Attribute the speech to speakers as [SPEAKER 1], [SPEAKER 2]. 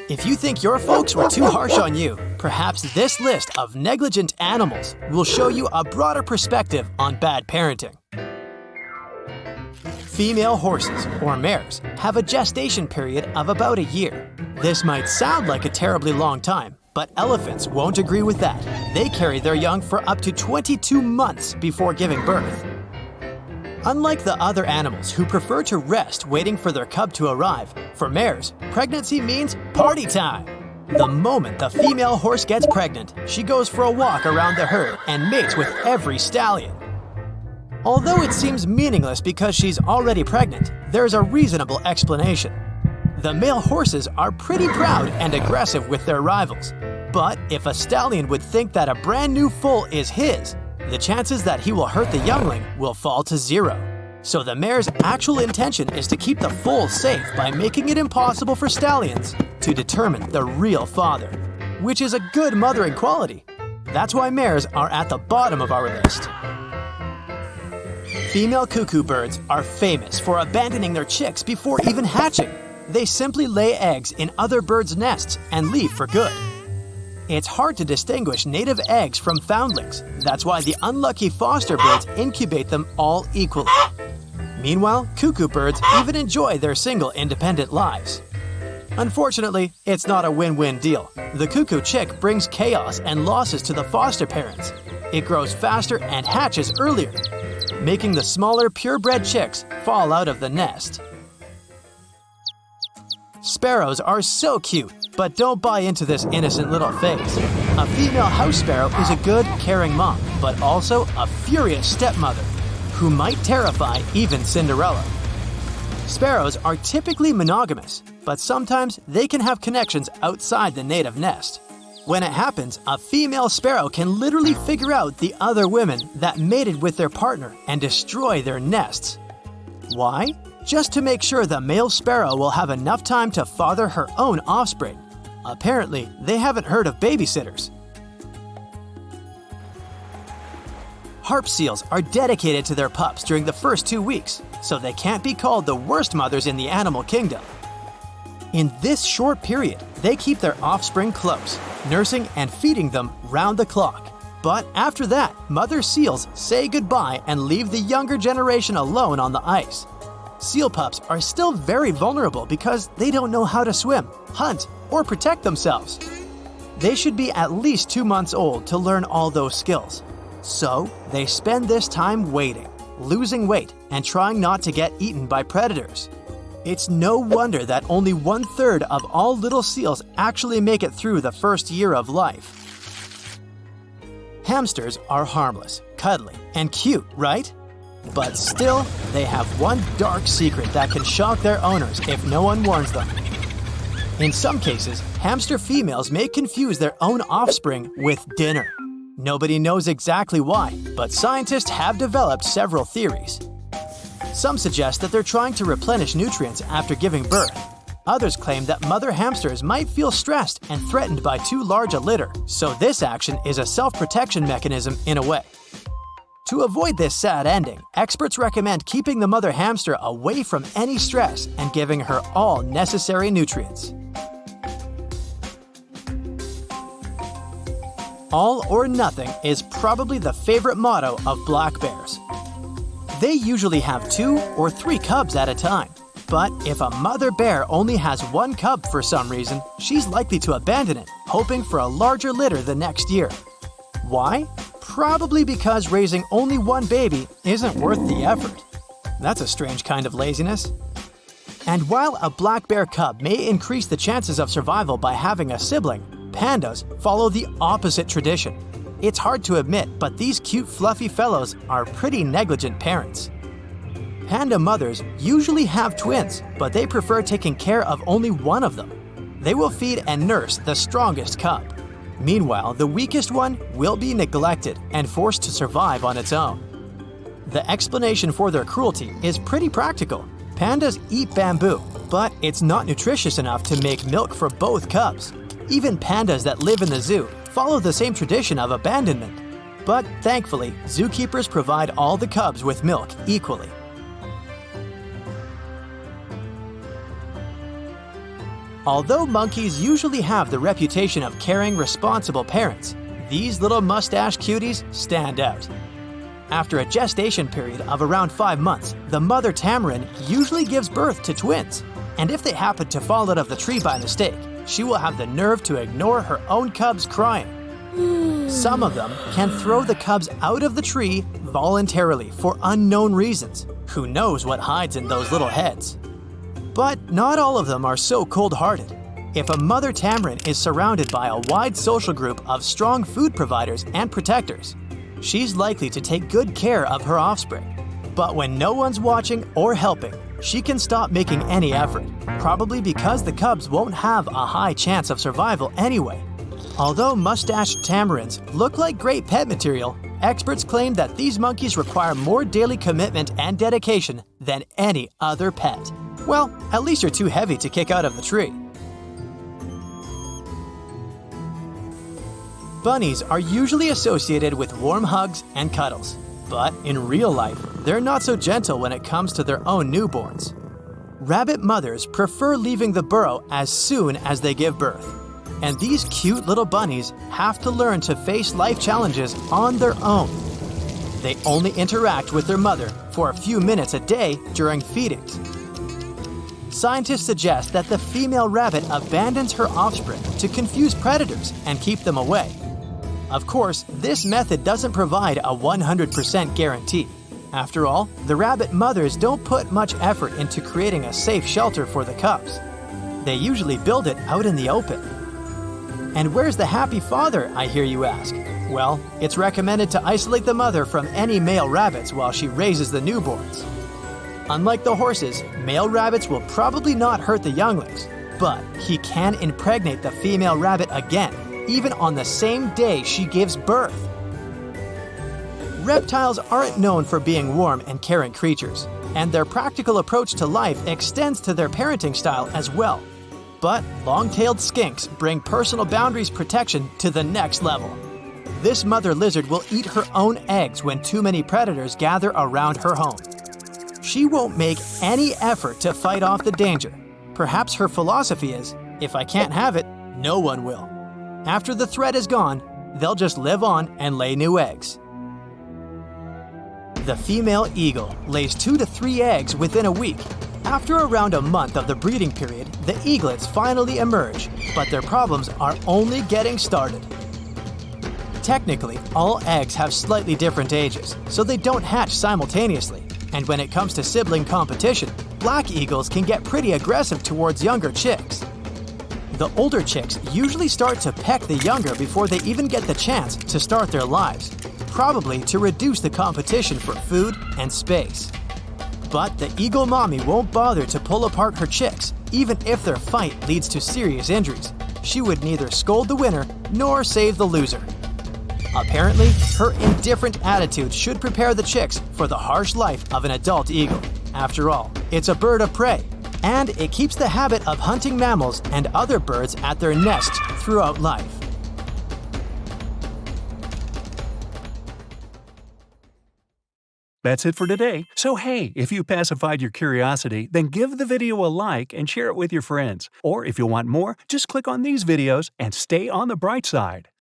[SPEAKER 1] If you think your folks were too harsh on you, perhaps this list of negligent animals will show you a broader perspective on bad parenting. Female horses, or mares, have a gestation period of about a year. This might sound like a terribly long time, but elephants won't agree with that. They carry their young for up to 22 months before giving birth. Unlike the other animals who prefer to rest waiting for their cub to arrive, for mares, pregnancy means party time. The moment the female horse gets pregnant, she goes for a walk around the herd and mates with every stallion. Although it seems meaningless because she's already pregnant, there's a reasonable explanation. The male horses are pretty proud and aggressive with their rivals. But if a stallion would think that a brand new foal is his, the chances that he will hurt the youngling will fall to 0. So the mare's actual intention is to keep the foal safe by making it impossible for stallions to determine the real father, which is a good mothering quality. That's why mares are at the bottom of our list. Female cuckoo birds are famous for abandoning their chicks before even hatching. They simply lay eggs in other birds' nests and leave for good. It's hard to distinguish native eggs from foundlings. That's why the unlucky foster birds incubate them all equally. Meanwhile, cuckoo birds even enjoy their single independent lives. Unfortunately, it's not a win-win deal. The cuckoo chick brings chaos and losses to the foster parents. It grows faster and hatches earlier, making the smaller purebred chicks fall out of the nest. Sparrows are so cute, but don't buy into this innocent little phase. A female house sparrow is a good, caring mom, but also a furious stepmother, who might terrify even Cinderella. Sparrows are typically monogamous, but sometimes they can have connections outside the native nest. When it happens, a female sparrow can literally figure out the other women that mated with their partner and destroy their nests. Why? Just to make sure the male sparrow will have enough time to father her own offspring. Apparently, they haven't heard of babysitters. Harp seals are dedicated to their pups during the first 2 weeks, so they can't be called the worst mothers in the animal kingdom. In this short period, they keep their offspring close, nursing and feeding them round the clock. But after that, mother seals say goodbye and leave the younger generation alone on the ice. Seal pups are still very vulnerable because they don't know how to swim, hunt, or protect themselves. They should be at least 2 months old to learn all those skills. So, they spend this time waiting, losing weight, and trying not to get eaten by predators. It's no wonder that only 1/3 of all little seals actually make it through the first year of life. Hamsters are harmless, cuddly, and cute, right? But still, they have one dark secret that can shock their owners if no one warns them. In some cases, hamster females may confuse their own offspring with dinner. Nobody knows exactly why, but scientists have developed several theories. Some suggest that they're trying to replenish nutrients after giving birth. Others claim that mother hamsters might feel stressed and threatened by too large a litter, so this action is a self-protection mechanism in a way. To avoid this sad ending, experts recommend keeping the mother hamster away from any stress and giving her all necessary nutrients. All or nothing is probably the favorite motto of black bears. They usually have 2 or 3 cubs at a time. But if a mother bear only has 1 cub for some reason, she's likely to abandon it, hoping for a larger litter the next year. Why? Probably because raising only 1 baby isn't worth the effort. That's a strange kind of laziness. And while a black bear cub may increase the chances of survival by having a sibling, pandas follow the opposite tradition. It's hard to admit, but these cute fluffy fellows are pretty negligent parents. Panda mothers usually have twins, but they prefer taking care of only one of them. They will feed and nurse the strongest cub. Meanwhile, the weakest one will be neglected and forced to survive on its own. The explanation for their cruelty is pretty practical. Pandas eat bamboo, but it's not nutritious enough to make milk for both cubs. Even pandas that live in the zoo follow the same tradition of abandonment. But thankfully, zookeepers provide all the cubs with milk equally. Although monkeys usually have the reputation of caring, responsible parents, these little mustache cuties stand out. After a gestation period of around 5 months, the mother tamarind usually gives birth to twins. And if they happen to fall out of the tree by mistake, she will have the nerve to ignore her own cubs crying. Some of them can throw the cubs out of the tree voluntarily for unknown reasons. Who knows what hides in those little heads? But not all of them are so cold-hearted. If a mother tamarind is surrounded by a wide social group of strong food providers and protectors, she's likely to take good care of her offspring. But when no one's watching or helping, she can stop making any effort, probably because the cubs won't have a high chance of survival anyway. Although mustached tamarinds look like great pet material, experts claim that these monkeys require more daily commitment and dedication than any other pet. Well, at least you're too heavy to kick out of the tree. Bunnies are usually associated with warm hugs and cuddles, but in real life, they're not so gentle when it comes to their own newborns. Rabbit mothers prefer leaving the burrow as soon as they give birth, and these cute little bunnies have to learn to face life challenges on their own. They only interact with their mother for a few minutes a day during feedings. Scientists suggest that the female rabbit abandons her offspring to confuse predators and keep them away. Of course, this method doesn't provide a 100% guarantee. After all, the rabbit mothers don't put much effort into creating a safe shelter for the cubs. They usually build it out in the open. And where's the happy father, I hear you ask? Well, it's recommended to isolate the mother from any male rabbits while she raises the newborns. Unlike the horses, male rabbits will probably not hurt the younglings, but he can impregnate the female rabbit again, even on the same day she gives birth. Reptiles aren't known for being warm and caring creatures, and their practical approach to life extends to their parenting style as well. But long-tailed skinks bring personal boundaries protection to the next level. This mother lizard will eat her own eggs when too many predators gather around her home. She won't make any effort to fight off the danger. Perhaps her philosophy is, if I can't have it, no one will. After the threat is gone, they'll just live on and lay new eggs. The female eagle lays 2 to 3 eggs within a week. After around a month of the breeding period, the eaglets finally emerge, but their problems are only getting started. Technically, all eggs have slightly different ages, so they don't hatch simultaneously. And when it comes to sibling competition, black eagles can get pretty aggressive towards younger chicks. The older chicks usually start to peck the younger before they even get the chance to start their lives, probably to reduce the competition for food and space. But the eagle mommy won't bother to pull apart her chicks, even if their fight leads to serious injuries. She would neither scold the winner nor save the loser. Apparently, her indifferent attitude should prepare the chicks for the harsh life of an adult eagle. After all, it's a bird of prey, and it keeps the habit of hunting mammals and other birds at their nests throughout life.
[SPEAKER 2] That's it for today. So hey, if you pacified your curiosity, then give the video a like and share it with your friends. Or if you want more, just click on these videos and stay on the bright side.